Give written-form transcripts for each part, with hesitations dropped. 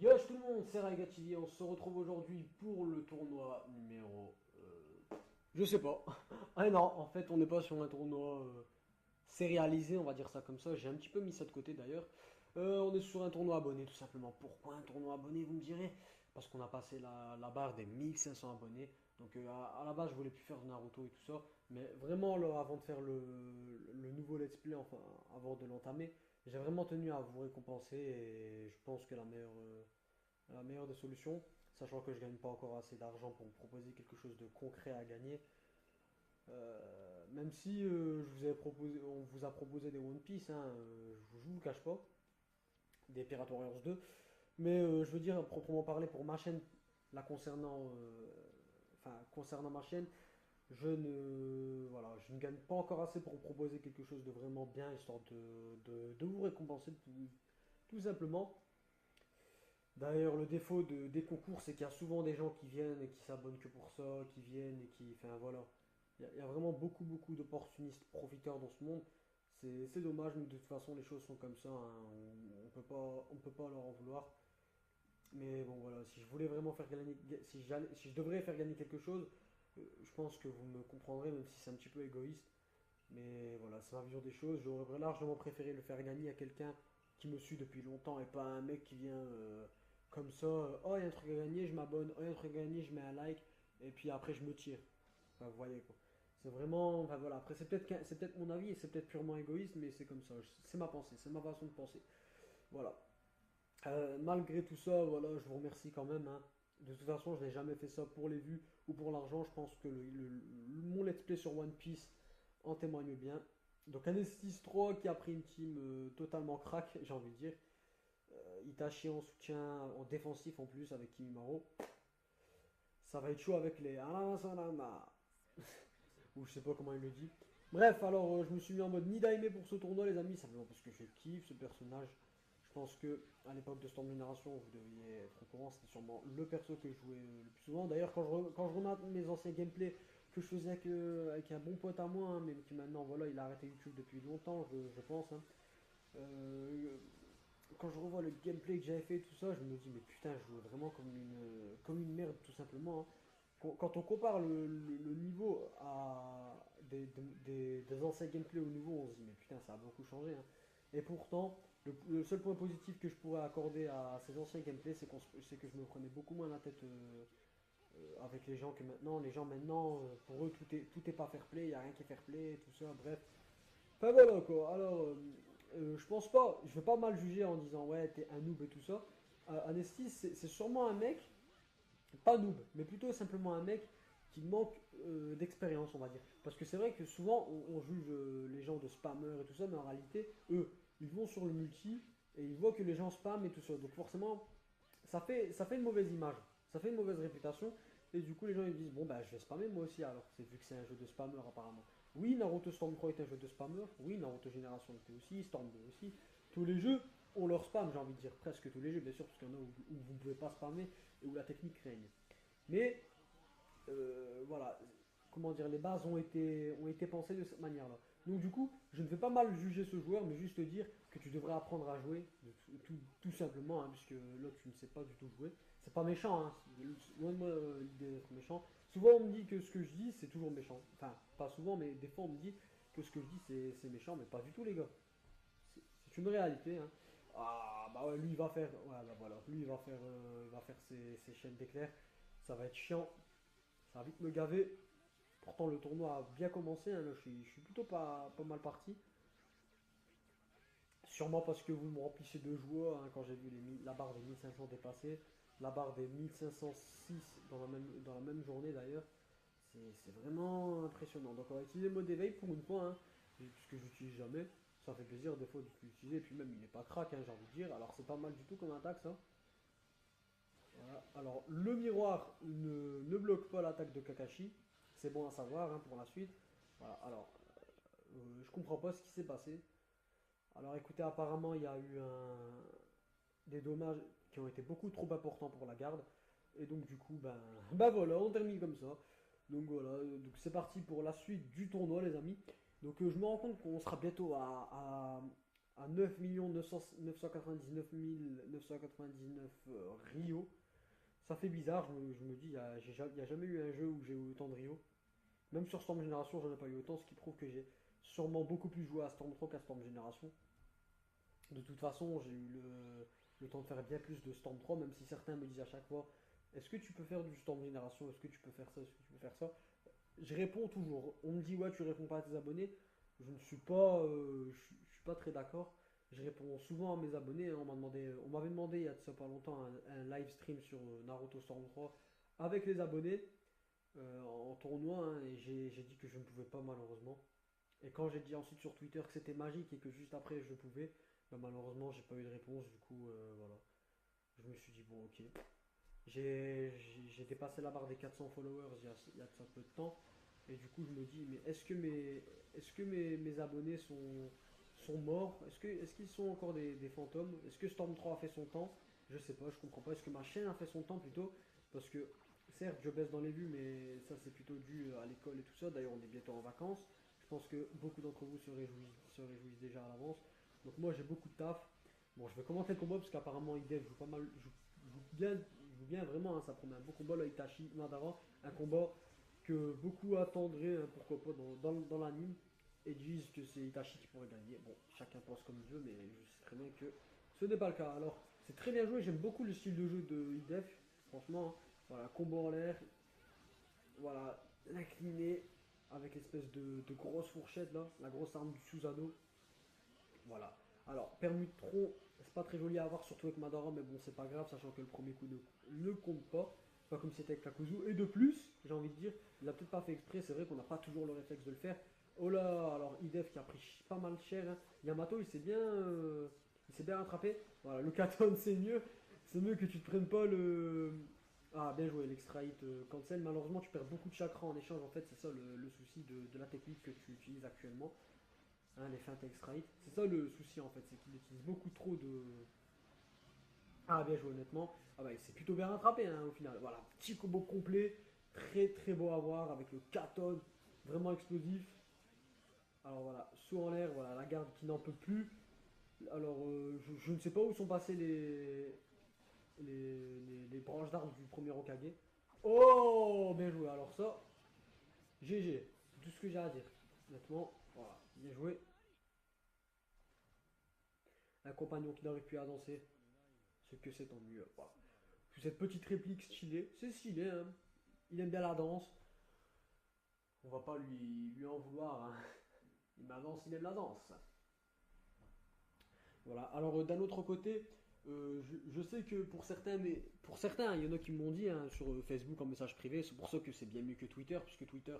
Yo tout le monde, c'est Raiga TV, on se retrouve aujourd'hui pour le tournoi numéro... je sais pas. Ah non, en fait on n'est pas sur un tournoi sérialisé, on va dire ça comme ça, j'ai un petit peu mis ça de côté d'ailleurs. On est sur un tournoi abonné tout simplement. Pourquoi un tournoi abonné vous me direz? Parce qu'on a passé la barre des 1500 abonnés. Donc à la base je voulais plus faire de Naruto et tout ça. Mais vraiment là, avant de faire le nouveau let's play, enfin avant de l'entamer, j'ai vraiment tenu à vous récompenser et je pense que la meilleure des solutions, sachant que je gagne pas encore assez d'argent pour me proposer quelque chose de concret à gagner. Même si on vous a proposé des One Piece, hein, je vous le cache pas, des Pirate Warriors 2, mais je veux dire proprement parler pour ma chaîne, la concernant, concernant ma chaîne, je ne gagne pas encore assez pour vous proposer quelque chose de vraiment bien, histoire de vous récompenser tout simplement. D'ailleurs, le défaut des concours, c'est qu'il y a souvent des gens qui viennent et qui s'abonnent que pour ça, qui viennent et qui. Enfin voilà. Il y a vraiment beaucoup d'opportunistes profiteurs dans ce monde. C'est dommage, mais de toute façon, les choses sont comme ça, hein. On peut pas leur en vouloir. Mais bon, voilà. Si je voulais vraiment faire gagner. Si je devrais faire gagner quelque chose, je pense que vous me comprendrez, même si c'est un petit peu égoïste. Mais voilà, c'est ma vision des choses. J'aurais largement préféré le faire gagner à quelqu'un qui me suit depuis longtemps et pas à un mec qui vient comme ça. Oh, il y a un truc à gagner, je m'abonne. Oh, il y a un truc à gagner, je mets un like. Et puis après, je me tire. Enfin, vous voyez quoi. C'est vraiment. Enfin voilà, après, c'est peut-être mon avis et c'est peut-être purement égoïste, mais c'est comme ça. C'est ma pensée, c'est ma façon de penser. Voilà. Malgré tout ça, voilà, je vous remercie quand même, hein. De toute façon, je n'ai jamais fait ça pour les vues ou pour l'argent. Je pense que mon let's play sur One Piece en témoigne bien. Donc un S6-3 qui a pris une team totalement crack, j'ai envie de dire. Itachi en soutien, en défensif en plus avec Kimimaro. Ça va être chaud avec les Arasanama. Ou je sais pas comment il le dit. Bref, alors je me suis mis en mode Nidaime pour ce tournoi, les amis, simplement parce que je kiffe ce personnage. Je pense que à l'époque de Storm Génération, vous deviez être au courant, c'était sûrement le perso que je jouais le plus souvent. D'ailleurs, quand je remarque mes anciens gameplays que je faisais avec un bon pote à moi, hein, mais qui maintenant, voilà, il a arrêté YouTube depuis longtemps, je pense, hein. Euh, Quand je revois le gameplay que j'avais fait, tout ça, je me dis, mais putain, je jouais vraiment comme une merde, tout simplement, hein. Quand on compare le niveau des anciens gameplays au nouveau, on se dit, mais putain, ça a beaucoup changé, hein. Et pourtant, le seul point positif que je pourrais accorder à ces anciens gameplays, c'est que je me prenais beaucoup moins la tête avec les gens que maintenant. Les gens maintenant, pour eux, tout est pas fair play, il n'y a rien qui est fair play, tout ça, bref. Enfin voilà quoi. Alors, je pense pas, je vais pas mal juger en disant ouais, t'es un noob et tout ça. Anestis, c'est sûrement un mec, pas noob, mais plutôt simplement un mec qui manque d'expérience, on va dire. Parce que c'est vrai que souvent on juge les gens de spammers et tout ça, mais en réalité, eux, ils vont sur le multi et ils voient que les gens spamment et tout ça. Donc forcément, ça fait une mauvaise image, ça fait une mauvaise réputation. Et du coup, les gens ils disent bon, bah je vais spammer moi aussi alors, c'est vu que c'est un jeu de spammer apparemment. Oui, Naruto Storm 3 est un jeu de spammer. Oui, Naruto Génération était aussi, Storm 2 aussi. Tous les jeux ont leur spam, j'ai envie de dire. Presque tous les jeux, bien sûr, parce qu'il y en a où vous ne pouvez pas spammer et où la technique règne. Mais voilà, comment dire, les bases ont été pensées de cette manière-là. Donc du coup, je ne vais pas mal juger ce joueur, mais juste dire que tu devrais apprendre à jouer, tout simplement, hein, puisque là tu ne sais pas du tout jouer. C'est pas méchant, hein, loin de moi l'idée d'être méchant. Souvent on me dit que ce que je dis c'est toujours méchant. Enfin, pas souvent, mais des fois on me dit que ce que je dis c'est méchant, mais pas du tout les gars. C'est une réalité, hein. Ah bah ouais, lui il va faire, ouais, bah voilà, lui il va faire ses chaînes d'éclairs. Ça va être chiant, ça va vite me gaver. Pourtant, le tournoi a bien commencé, hein, là, je suis plutôt pas mal parti. Sûrement parce que vous me remplissez de joie hein, quand j'ai vu la barre des 1500 dépasser, la barre des 1506 dans la même journée d'ailleurs. C'est vraiment impressionnant. Donc on va utiliser le mode éveil pour une fois, hein, puisque j'utilise jamais. Ça fait plaisir des fois de l'utiliser, et puis même il n'est pas crack, hein, j'ai envie de dire. Alors c'est pas mal du tout comme attaque ça. Voilà. Alors le miroir ne bloque pas l'attaque de Kakashi. C'est bon à savoir hein, pour la suite. Voilà, alors je comprends pas ce qui s'est passé. Alors écoutez, apparemment il y a eu des dommages qui ont été beaucoup trop importants pour la garde. Et donc du coup, ben voilà, on termine comme ça. Donc voilà, donc c'est parti pour la suite du tournoi les amis. Donc je me rends compte qu'on sera bientôt à 9 999 999 Rio. Ça fait bizarre, je me dis, il n'y a jamais eu un jeu où j'ai eu autant de Rio. Même sur Storm Génération, j'en ai pas eu autant, ce qui prouve que j'ai sûrement beaucoup plus joué à Storm 3 qu'à Storm Génération. De toute façon, j'ai eu le temps de faire bien plus de Storm 3, même si certains me disent à chaque fois, est-ce que tu peux faire du Storm Génération? Est-ce que tu peux faire ça? Est-ce que tu peux faire ça? Je réponds toujours. On me dit, ouais, tu réponds pas à tes abonnés. Je suis pas très d'accord. Je réponds souvent à mes abonnés, hein. On m'avait demandé il y a de ça pas longtemps un live stream sur Naruto Storm 3 avec les abonnés en tournoi, hein, et j'ai dit que je ne pouvais pas malheureusement. Et quand j'ai dit ensuite sur Twitter que c'était magique et que juste après je pouvais, bah, malheureusement j'ai pas eu de réponse. Du coup, voilà. Je me suis dit, bon, ok. J'ai dépassé la barre des 400 followers il y a de ça peu de temps. Et du coup, je me dis, mais est-ce que mes abonnés sont morts? Est-ce qu'ils sont encore des fantômes? Est-ce que Storm 3 a fait son temps? Je sais pas, je comprends pas. Est-ce que ma chaîne a fait son temps plutôt? Parce que, certes, je baisse dans les vues, mais ça, c'est plutôt dû à l'école et tout ça. D'ailleurs, on est bientôt en vacances. Je pense que beaucoup d'entre vous se réjouissent déjà à l'avance. Donc, moi, j'ai beaucoup de taf. Bon, je vais commenter le combat parce qu'apparemment, IDEV joue pas mal, joue bien vraiment, hein. Ça promet un beau combat là, Itachi Madara. Un combat que beaucoup attendraient, hein, pourquoi pas, dans l'anime, et disent que c'est Itachi qui pourrait gagner. Bon, chacun pense comme il veut, mais je sais très bien que ce n'est pas le cas. Alors, c'est très bien joué, j'aime beaucoup le style de jeu de IDEF, franchement, hein. Voilà, combo en l'air, voilà, l'incliné, avec l'espèce de grosse fourchette là, la grosse arme du Susanoo. Voilà. Alors, Permutron, c'est pas très joli à avoir, surtout avec Madara, mais bon, c'est pas grave, sachant que le premier coup ne compte pas. Pas comme c'était avec Kakuzu. Et de plus, j'ai envie de dire, il a peut-être pas fait exprès, c'est vrai qu'on n'a pas toujours le réflexe de le faire. Oh là, alors Idef qui a pris pas mal cher, hein. Yamato, il s'est bien rattrapé. Voilà, le Katon, c'est mieux. C'est mieux que tu te prennes pas le. Ah, bien joué, l'extra hit cancel. Malheureusement, tu perds beaucoup de chakra en échange. En fait, c'est ça le souci de la technique que tu utilises actuellement, hein, les feintes extra hit. C'est ça le souci en fait, c'est qu'il utilise beaucoup trop de. Ah, bien joué, honnêtement. Ah, bah, il s'est plutôt bien rattrapé, hein, au final. Voilà, petit combo complet, très très beau à voir avec le Katon, vraiment explosif. Alors voilà, saut en l'air, voilà, la garde qui n'en peut plus. Alors, je ne sais pas où sont passées les branches d'arbre du premier Hokage. Oh, bien joué. Alors ça, GG, c'est tout ce que j'ai à dire. Honnêtement, voilà, bien joué. Un compagnon qui n'arrive plus à danser, ce que c'est tant mieux. Voilà. Cette petite réplique stylée, c'est stylé, hein. Il aime bien la danse. On va pas lui en vouloir, hein. Il danse, il aime la danse. Voilà. Alors d'un autre côté, je sais que pour certains, il y en a qui m'ont dit, hein, sur Facebook en message privé, c'est pour ça que c'est bien mieux que Twitter, puisque Twitter,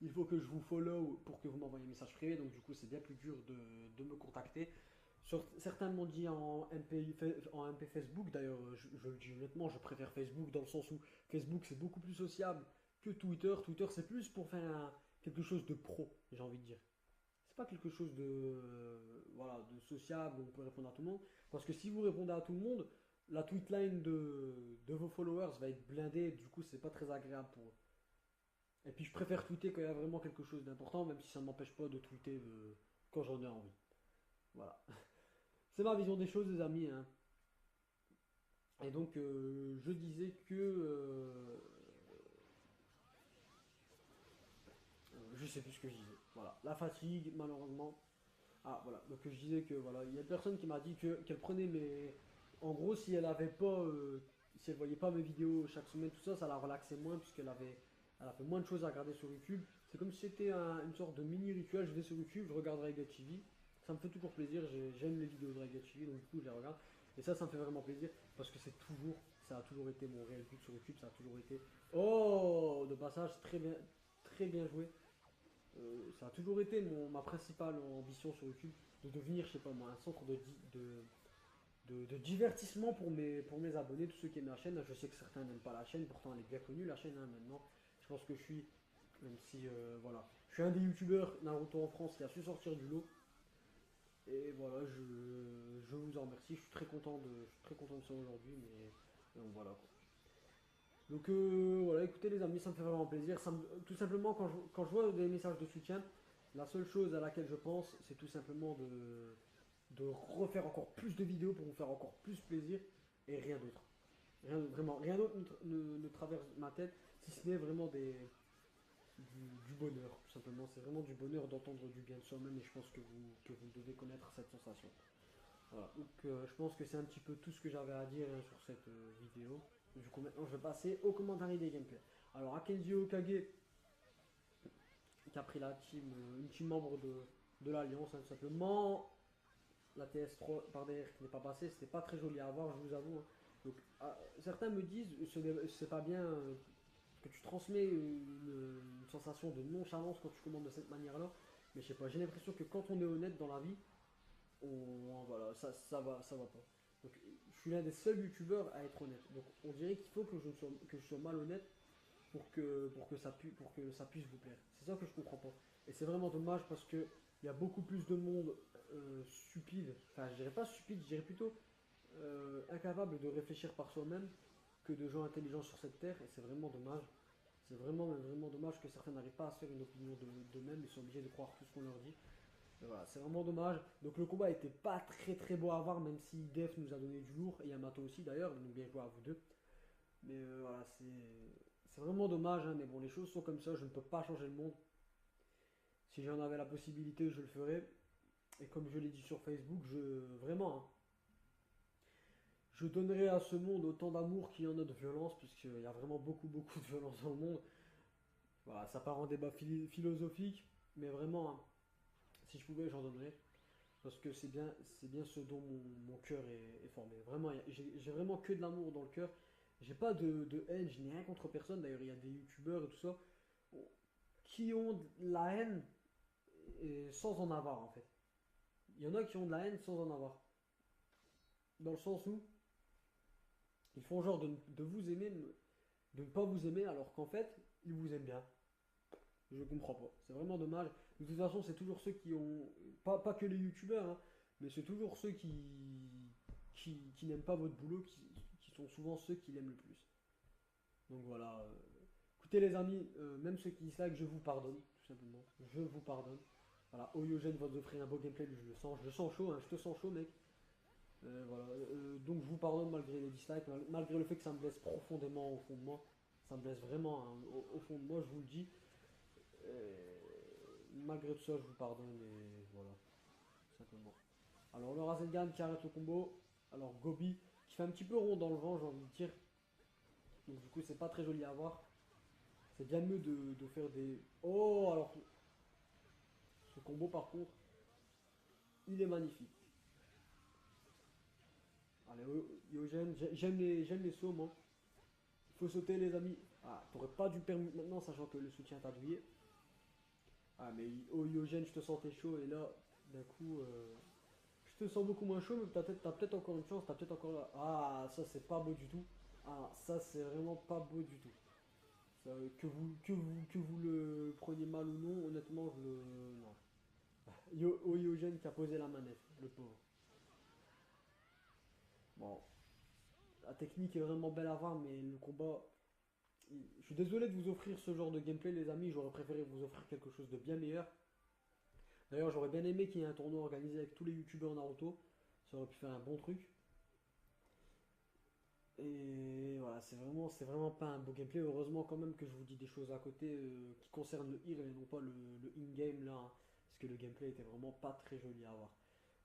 il faut que je vous follow pour que vous m'envoyiez un message privé, donc du coup c'est bien plus dur de me contacter. Certains m'ont dit en MP Facebook, d'ailleurs je le dis honnêtement, je préfère Facebook dans le sens où Facebook c'est beaucoup plus sociable que Twitter. Twitter c'est plus pour faire quelque chose de pro, j'ai envie de dire. C'est pas quelque chose voilà, de sociable où on peut répondre à tout le monde. Parce que si vous répondez à tout le monde, la tweetline de vos followers va être blindée, du coup c'est pas très agréable pour eux. Et puis je préfère tweeter quand il y a vraiment quelque chose d'important, même si ça ne m'empêche pas de tweeter quand j'en ai envie. Voilà. C'est ma vision des choses, les amis, hein. Et donc, je disais que. Je sais plus ce que je disais. Voilà. La fatigue, malheureusement. Ah, voilà. Donc, je disais que, voilà. Il y a une personne qui m'a dit qu'elle prenait mes. En gros, si elle avait pas. Si elle voyait pas mes vidéos chaque semaine, tout ça, ça la relaxait moins, elle a fait moins de choses à regarder sur YouTube. C'est comme si c'était une sorte de mini rituel. Je vais sur YouTube, je regarde Raiga TV. Ça me fait toujours plaisir. J'aime les vidéos de Raiga TV, donc du coup, je les regarde. Et ça me fait vraiment plaisir parce que ça a toujours été mon réel but sur YouTube, ça a toujours été. Oh, de passage, très bien joué. Ça a toujours été ma principale ambition sur YouTube, de devenir, je sais pas moi, un centre de divertissement pour mes abonnés, tous ceux qui aiment la chaîne. Je sais que certains n'aiment pas la chaîne, pourtant elle est bien connue la chaîne, hein, maintenant. Je pense que je suis, même si, voilà, je suis un des youtubeurs Naruto en France qui a su sortir du lot. Et voilà, je vous en remercie. Je suis très content de ça aujourd'hui, mais donc voilà quoi. Donc voilà, écoutez les amis, ça me fait vraiment plaisir. Tout simplement, quand je vois des messages de soutien, la seule chose à laquelle je pense, c'est tout simplement de refaire encore plus de vidéos pour vous faire encore plus plaisir et rien d'autre. Vraiment, rien d'autre ne traverse ma tête si ce n'est vraiment du bonheur, tout simplement. C'est vraiment du bonheur d'entendre du bien de soi-même et je pense que vous devez connaître cette sensation. Voilà, donc je pense que c'est un petit peu tout ce que j'avais à dire sur cette vidéo. Du coup, maintenant je vais passer aux commentaires des gameplays. Alors, Akenji Okage qui a pris la team, une team membre de l'Alliance, hein, tout simplement. La TS3 par derrière qui n'est pas passée, c'était pas très joli à voir, je vous avoue, hein. Donc, certains me disent c'est pas bien que tu transmets une sensation de nonchalance quand tu commandes de cette manière-là. Mais je sais pas, j'ai l'impression que quand on est honnête dans la vie, voilà, ça va pas. Donc, je suis l'un des seuls youtubeurs à être honnête. Donc, on dirait qu'il faut que je sois malhonnête pour que ça puisse vous plaire. C'est ça que je comprends pas. Et c'est vraiment dommage parce que il y a beaucoup plus de monde stupide, enfin je dirais pas stupide, je dirais plutôt incapable de réfléchir par soi-même que de gens intelligents sur cette terre et c'est vraiment dommage. C'est vraiment dommage que certains n'arrivent pas à se faire une opinion d'eux-mêmes, ils sont obligés de croire tout ce qu'on leur dit. Et voilà, c'est vraiment dommage. Donc le combat était pas très beau à voir, même si Def nous a donné du lourd, et Yamato aussi d'ailleurs, donc bien joué à vous deux. Mais voilà, c'est vraiment dommage, hein, mais bon, les choses sont comme ça, je ne peux pas changer le monde. Si j'en avais la possibilité, je le ferais. Et comme je l'ai dit sur Facebook, vraiment, hein, je donnerais à ce monde autant d'amour qu'il y en a de violence, puisqu'il y a vraiment beaucoup de violence dans le monde. Voilà, ça part en débat philosophique, mais vraiment, hein, si je pouvais, j'en donnerais. Parce que c'est bien ce dont mon cœur est formé. Vraiment, j'ai vraiment que de l'amour dans le cœur. J'ai pas de haine, je n'ai rien contre personne. D'ailleurs, il y a des youtubeurs et tout ça qui ont de la haine sans en avoir en fait. Il y en a qui ont de la haine sans en avoir. Dans le sens où ils font genre de vous aimer, de ne pas vous aimer, alors qu'en fait, ils vous aiment bien. Je comprends pas. C'est vraiment dommage. De toute façon, c'est toujours ceux qui ont. Pas que les youtubeurs, hein, mais c'est toujours ceux qui n'aiment pas votre boulot qui sont souvent ceux qui l'aiment le plus. Donc voilà. Écoutez, les amis, même ceux qui dislike, je vous pardonne, tout simplement. Je vous pardonne. Voilà, Oyogen va vous offrir un beau gameplay, je le sens chaud, hein, je te sens chaud, mec. Voilà. Donc je vous pardonne malgré les dislikes, malgré le fait que ça me blesse profondément au fond de moi. Ça me blesse vraiment, hein, au fond de moi, je vous le dis. Malgré tout ça, je vous pardonne et voilà, simplement. Alors le Rasengan qui arrête le combo. Alors Gobi qui fait un petit peu rond dans le vent, j'ai envie de dire. Donc du coup, c'est pas très joli à voir. C'est bien mieux de faire des. Oh, alors ce combo par contre, il est magnifique. Allez, Yogen, j'aime les sauts, moi. Il faut sauter, les amis. Ah, t'aurais pas dû permettre maintenant, sachant que le soutien t'a douillé. Ah, mais oh, Yogen, je te sentais chaud, et là, d'un coup, je te sens beaucoup moins chaud, mais t'as peut-être encore une chance, t'as peut-être encore là. Ah, ça, c'est pas beau du tout. Ah, ça, c'est vraiment pas beau du tout. Ça, que vous le preniez mal ou non, honnêtement, je le. Non. Oyogen qui a posé la manette, le pauvre. Bon, la technique est vraiment belle à voir, mais le combat. Je suis désolé de vous offrir ce genre de gameplay, les amis. J'aurais préféré vous offrir quelque chose de bien meilleur. D'ailleurs, j'aurais bien aimé qu'il y ait un tournoi organisé avec tous les youtubeurs Naruto. Ça aurait pu faire un bon truc. Et voilà, c'est vraiment pas un beau gameplay. Heureusement, quand même, que je vous dis des choses à côté qui concernent le heal et non pas le in-game là, hein, parce que le gameplay était vraiment pas très joli à voir.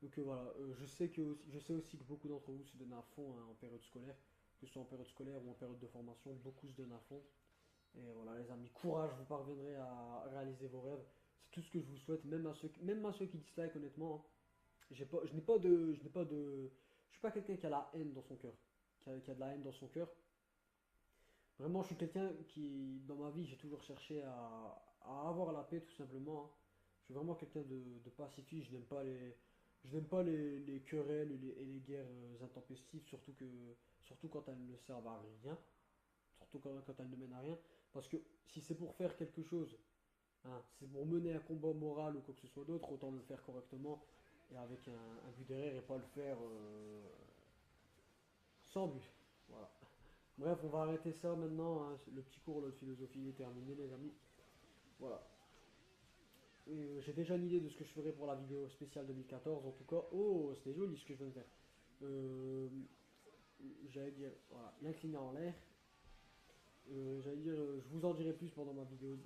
Donc voilà, je sais aussi que beaucoup d'entre vous se donnent à fond, hein, en période scolaire, que ce soit en période scolaire ou en période de formation, beaucoup se donnent à fond. Et voilà, les amis, courage, vous parviendrez à réaliser vos rêves. C'est tout ce que je vous souhaite, même à ceux qui dislike, honnêtement, hein. Je n'ai pas je suis pas quelqu'un qui a la haine dans son cœur, qui a de la haine dans son cœur. Vraiment, je suis quelqu'un qui, dans ma vie, j'ai toujours cherché à avoir la paix, tout simplement, hein. Je suis vraiment quelqu'un de pacifique. Je n'aime pas les querelles et les guerres intempestives, surtout quand elles ne servent à rien, surtout quand elles ne mènent à rien. Parce que si c'est pour faire quelque chose, hein, si c'est pour mener un combat moral ou quoi que ce soit d'autre, autant le faire correctement et avec un but derrière et pas le faire sans but. Voilà. Bref, on va arrêter ça maintenant, hein. Le petit cours de philosophie est terminé, les amis. Voilà. J'ai déjà une idée de ce que je ferai pour la vidéo spéciale 2014. En tout cas, oh, c'était joli ce que je viens de faire. Euh, J'allais dire, voilà, l'incliner en l'air. J'allais dire, je vous en dirai plus pendant ma vidéo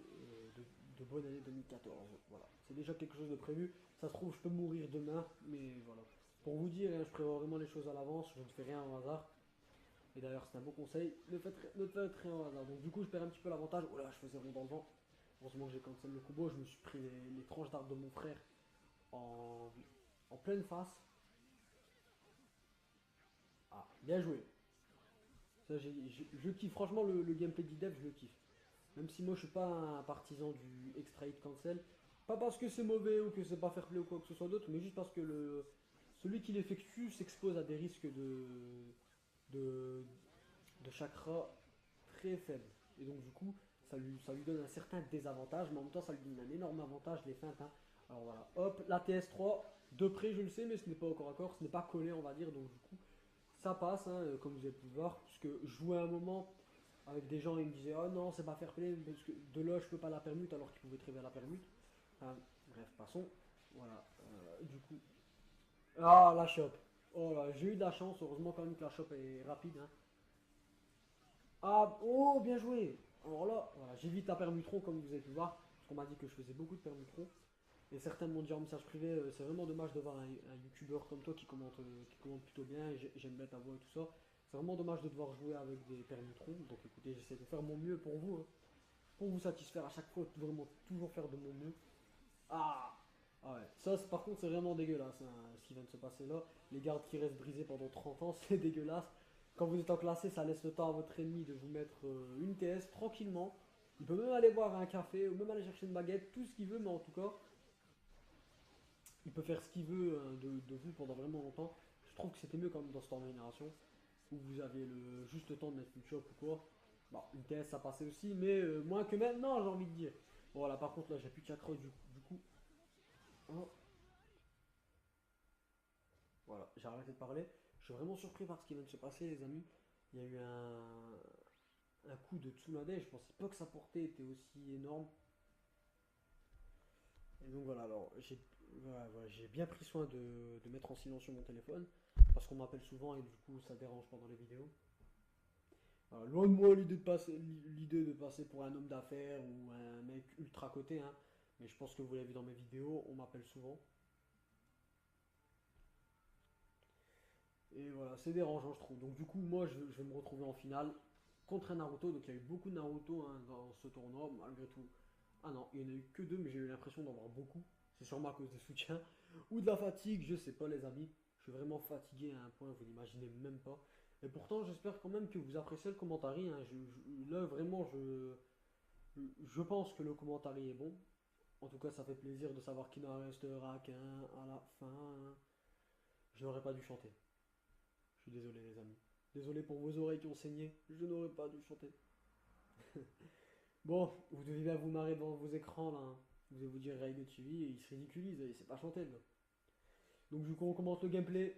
de bonne année 2014. Voilà, c'est déjà quelque chose de prévu. Ça se trouve, je peux mourir demain, mais voilà. Pour vous dire, hein, je prévois vraiment les choses à l'avance, je ne fais rien au hasard. Et d'ailleurs, c'est un bon conseil, ne faites rien au hasard. Donc, du coup, je perds un petit peu l'avantage. Oh là, je faisais rond dans le vent. Heureusement que j'ai cancel le combo, je me suis pris les tranches d'arbre de mon frère en, en pleine face. Ah, bien joué. Ça, je kiffe, franchement, le gameplay d'IDEV, je le kiffe. Même si moi je suis pas un partisan du extra hit cancel. Pas parce que c'est mauvais ou que c'est pas fair play ou quoi que ce soit d'autre, mais juste parce que celui qui l'effectue s'expose à des risques de, de chakra très faibles. Et donc du coup, ça lui donne un certain désavantage, mais en même temps ça lui donne un énorme avantage, les feintes. Hein. Alors voilà, hop, la TS3, de près je le sais, mais ce n'est pas encore accord, ce n'est pas collé on va dire, donc du coup, ça passe, hein, comme vous avez pu le voir, puisque je jouais à un moment avec des gens, ils me disaient oh non, c'est pas fair play, parce que de là je peux pas la permute alors qu'ils pouvaient très bien la permute. Enfin, bref, passons. Voilà, du coup. Ah, la chope. Oh là, j'ai eu de la chance, heureusement quand même que la chope est rapide. Hein. Ah, oh, bien joué. Alors là, voilà, j'évite la permutron comme vous avez pu voir, parce qu'on m'a dit que je faisais beaucoup de permutron. Et certains m'ont dit en message privé, c'est vraiment dommage de voir un youtubeur comme toi qui commente plutôt bien, et j'aime bien ta voix et tout ça. C'est vraiment dommage de devoir jouer avec des permutrons. Donc écoutez, j'essaie de faire mon mieux pour vous, hein, pour vous satisfaire à chaque fois, vraiment toujours faire de mon mieux. Ah, ah ouais, ça par contre c'est vraiment dégueulasse hein, ce qui vient de se passer là. Les gardes qui restent brisés pendant 30 ans, c'est dégueulasse. Quand vous êtes enclassé, ça laisse le temps à votre ennemi de vous mettre une TS tranquillement. Il peut même aller boire un café ou même aller chercher une baguette, tout ce qu'il veut, mais en tout cas, il peut faire ce qu'il veut de vous pendant vraiment longtemps. Je trouve que c'était mieux quand même dans Storm Génération, où vous aviez le juste temps de mettre une shop ou quoi. Bon, une TS ça passait aussi, mais moins que maintenant, j'ai envie de dire. Bon, voilà, par contre, là, j'ai plus de chakra du coup. Oh, voilà, j'ai arrêté de parler. Je suis vraiment surpris par ce qui vient de se passer, les amis. Il y a eu un coup de Tsunade, je pensais pas que sa portée était aussi énorme. Et donc voilà, alors j'ai bien pris soin de mettre en silencieux mon téléphone, parce qu'on m'appelle souvent et du coup ça dérange pendant les vidéos. Alors, loin de moi l'idée de passer pour un homme d'affaires ou un mec ultra coté, hein, mais je pense que vous l'avez vu dans mes vidéos, on m'appelle souvent. Et voilà, c'est dérangeant je trouve. Donc du coup moi je vais me retrouver en finale contre un Naruto, donc il y a eu beaucoup de Naruto hein, dans ce tournoi, malgré tout. Ah non, il n'y en a eu que deux, mais j'ai eu l'impression d'en voir beaucoup. C'est sûrement à cause des soutiens ou de la fatigue, je sais pas les amis. Je suis vraiment fatigué à un point, vous n'imaginez même pas. Et pourtant, j'espère quand même que vous appréciez le commentaire. Hein. Là, vraiment, je pense que le commentaire est bon. En tout cas, ça fait plaisir de savoir qu'il n'en restera qu'un à la fin. Je n'aurais pas dû chanter. Je suis désolé, les amis. Désolé pour vos oreilles qui ont saigné. Je n'aurais pas dû chanter. Bon, vous devez bien vous marrer devant vos écrans là. Hein. Vous devez vous dire Ray de TV et il se ridiculise, il sait pas chanter là. Donc du coup on commence le gameplay.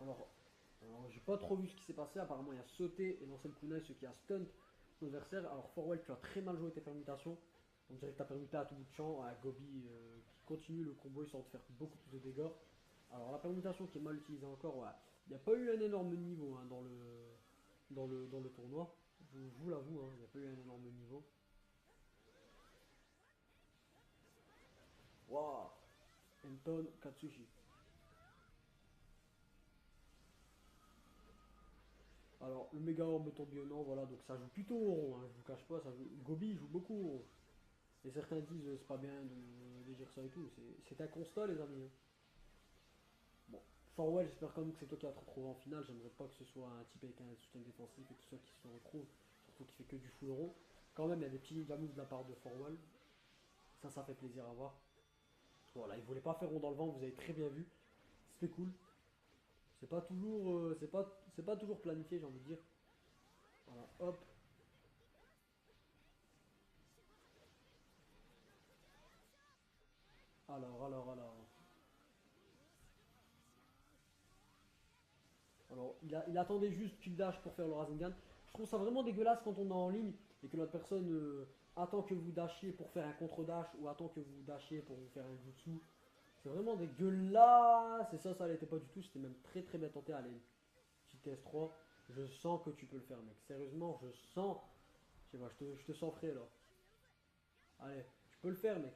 Alors, j'ai pas trop vu ce qui s'est passé, apparemment il a sauté et lancé le kunai, ce qui a stunt l'adversaire. Alors Forwell tu as très mal joué tes permutations. On dirait que tu as permuté à tout bout de champ, à Gobi qui continue le combo histoire de faire beaucoup plus de dégâts. Alors la permutation qui est mal utilisée encore, ouais. Il n'y a pas eu un énorme niveau hein, dans le tournoi. Je vous l'avoue, hein, il n'y a pas eu un énorme niveau. Waouh, Anton Katsushi. Alors, le méga orbe tourbillonnant, voilà, donc ça joue plutôt au rond, hein, je vous cache pas, ça joue. Gobi joue beaucoup au rond. Et certains disent c'est pas bien de dire ça et tout, c'est un constat les amis. Hein. Bon, Farwell, j'espère quand même que c'est toi qui vas te retrouver en finale, j'aimerais pas que ce soit un type avec un soutien défensif et tout ça qui se retrouve, surtout qui fait que du full rond. Quand même, il y a des petits ninja moves de la part de Farwell, ça fait plaisir à voir. Voilà, il voulait pas faire rond dans le vent, vous avez très bien vu, c'était cool. C'est pas toujours, c'est pas toujours planifié, j'ai envie de dire. Voilà, hop. Alors. Alors, il attendait juste Pildash pour faire le Rasengan. Je trouve ça vraiment dégueulasse quand on est en ligne et que l'autre personne attend que vous dashiez pour faire un contre-dash ou attend que vous dashiez pour vous faire un jutsu. C'est vraiment dégueulasse. Et ça l'était pas du tout. C'était même très très bien tenté. Allez, petit TS3. Je sens que tu peux le faire, mec. Sérieusement, je sens. Je sais pas, je te sens frais là. Allez, tu peux le faire, mec.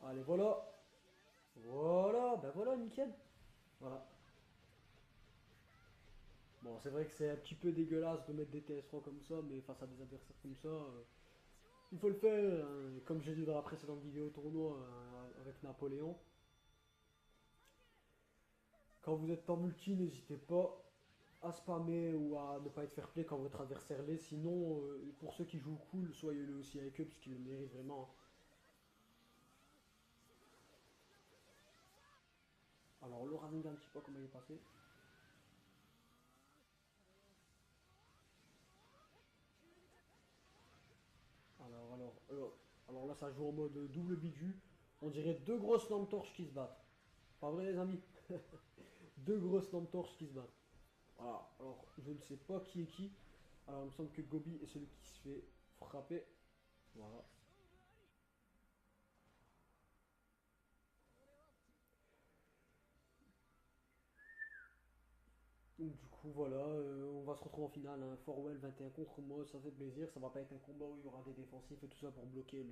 Allez, voilà. Voilà, ben voilà, nickel. Voilà. Bon, c'est vrai que c'est un petit peu dégueulasse de mettre des TS3 comme ça, mais face à des adversaires comme ça, il faut le faire. Hein. Comme j'ai dit dans la précédente vidéo tournoi avec Napoléon, quand vous êtes en multi, n'hésitez pas à spammer ou à ne pas être fair play quand votre adversaire l'est. Sinon, pour ceux qui jouent cool, soyez-le aussi avec eux, parce qu'ils le méritent vraiment. Alors, le Rasengan, je sais pas comment il est passé. Alors là, ça joue en mode double bidu. On dirait deux grosses lampes torches qui se battent. Pas vrai, les amis? Deux grosses lampes torches qui se battent. Voilà, alors je ne sais pas qui est qui. Alors il me semble que Gobi est celui qui se fait frapper. Voilà. Donc du coup voilà, on va se retrouver en finale. Hein. Forwell 21 contre moi, ça fait plaisir. Ça va pas être un combat où il y aura des défensifs et tout ça pour bloquer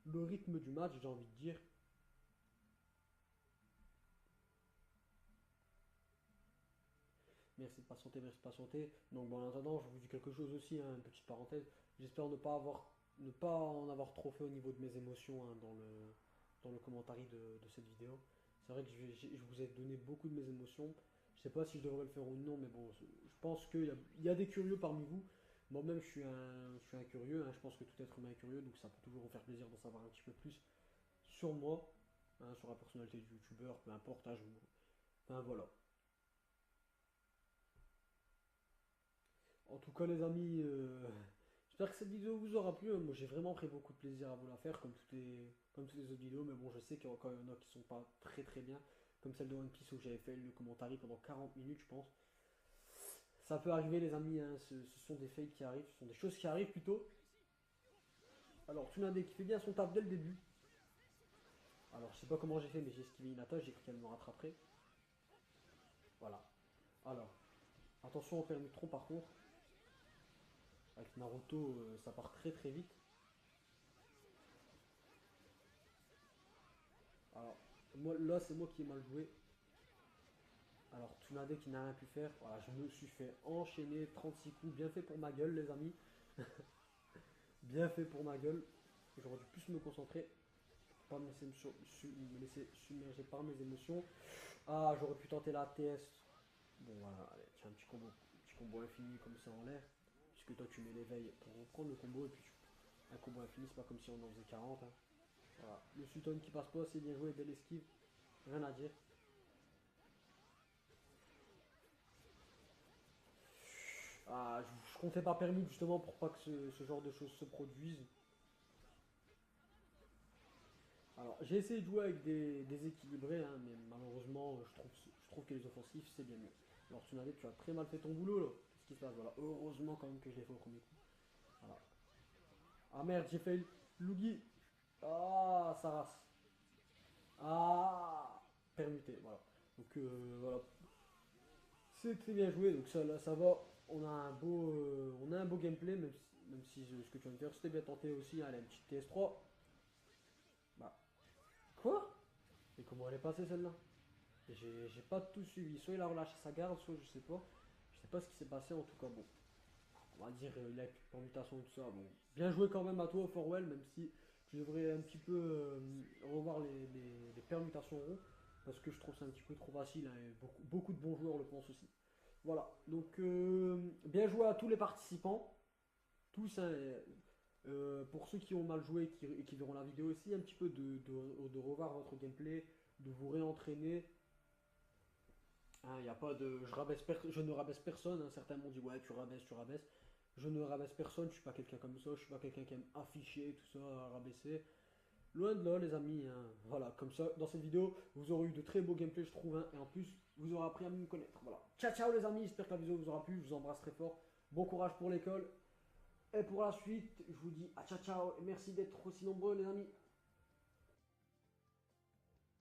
le rythme du match, j'ai envie de dire. Merci de patienter, merci de patienter. Donc bon, en attendant, je vous dis quelque chose aussi, hein, une petite parenthèse. J'espère ne pas en avoir trop fait au niveau de mes émotions hein, dans le commentaire de cette vidéo. C'est vrai que je vous ai donné beaucoup de mes émotions. Je sais pas si je devrais le faire ou non, mais bon, je pense qu'il y a des curieux parmi vous. Moi-même, je suis un curieux. Hein, je pense que tout être humain est curieux, donc ça peut toujours vous faire plaisir d'en savoir un petit peu plus sur moi, hein, sur la personnalité du youtubeur, peu importe. Hein, enfin voilà. En tout cas, les amis, j'espère que cette vidéo vous aura plu. Hein. Moi, j'ai vraiment pris beaucoup de plaisir à vous la faire, comme toutes les autres vidéos. Mais bon, je sais qu'il y en a qui sont pas très très bien, comme celle de One Piece où j'avais fait le commentaire pendant 40 minutes, je pense. Ça peut arriver, les amis. Hein. Ce sont des fails qui arrivent, ce sont des choses qui arrivent plutôt. Alors, Tsunade qui fait bien son taf dès le début. Alors, je sais pas comment j'ai fait, mais j'ai esquivé Hinata. J'ai cru qu'elle me rattraperait. Voilà. Alors, attention au permutron par contre. Avec Naruto, ça part très très vite. Alors, moi, là, c'est moi qui ai mal joué. Alors, Tsunade qui n'a rien pu faire. Voilà, je me suis fait enchaîner 36 coups. Bien fait pour ma gueule, les amis. Bien fait pour ma gueule. J'aurais dû plus me concentrer. Pas me laisser submerger par mes émotions. Ah, j'aurais pu tenter la TS. Bon, voilà, allez, tiens, un petit combo infini comme ça en l'air. Puisque toi, tu mets l'éveil pour reprendre le combo. Et puis, un combo infini, c'est pas comme si on en faisait 40. Hein. Voilà. Le Sultan qui passe pas, c'est bien joué, belle esquive. Rien à dire. Ah, je comptais pas permis justement pour pas que ce genre de choses se produisent. Alors, j'ai essayé de jouer avec des équilibrés, hein, mais malheureusement, je trouve que les offensifs, c'est bien mieux. Alors, Tsunade, tu as très mal fait ton boulot, là. Qu'est-ce qui se passe? Voilà, heureusement quand même que je l'ai fait au premier coup. Voilà. Ah merde, j'ai fait Lugi. Ah, sa race. Ah, permuté, voilà. Donc, voilà. C'est très bien joué, donc ça, là, ça va. On a un beau gameplay, même si ce que tu viens de faire, c'était bien tenté aussi. Allez, une petite TS3. Bah, quoi? Et comment elle est passée celle-là? J'ai pas tout suivi. Soit il a relâché sa garde, soit je sais pas. Je sais pas ce qui s'est passé en tout cas. Bon, on va dire il a plus de permutation et tout ça. Bon, bien joué quand même à toi, Forwell, même si tu devrais un petit peu revoir les permutations ronds. Parce que je trouve ça un petit peu trop facile. Hein, et beaucoup de bons joueurs le pensent aussi. Voilà, donc bien joué à tous les participants. Tous, hein, pour ceux qui ont mal joué et qui verront la vidéo aussi, un petit peu de revoir votre gameplay, de vous réentraîner. Hein, y a pas de, je ne rabaisse personne. Hein, certains m'ont dit ouais tu rabaisses, tu rabaisses. Je ne rabaisse personne, je suis pas quelqu'un comme ça, je suis pas quelqu'un qui aime afficher tout ça, rabaisser. Loin de là les amis, hein. Voilà, comme ça dans cette vidéo vous aurez eu de très beaux gameplays je trouve, hein, et en plus vous aurez appris à me connaître. Voilà. Ciao ciao les amis, j'espère que la vidéo vous aura plu, je vous embrasse très fort. Bon courage pour l'école Et pour la suite, je vous dis à ciao ciao et merci d'être aussi nombreux les amis.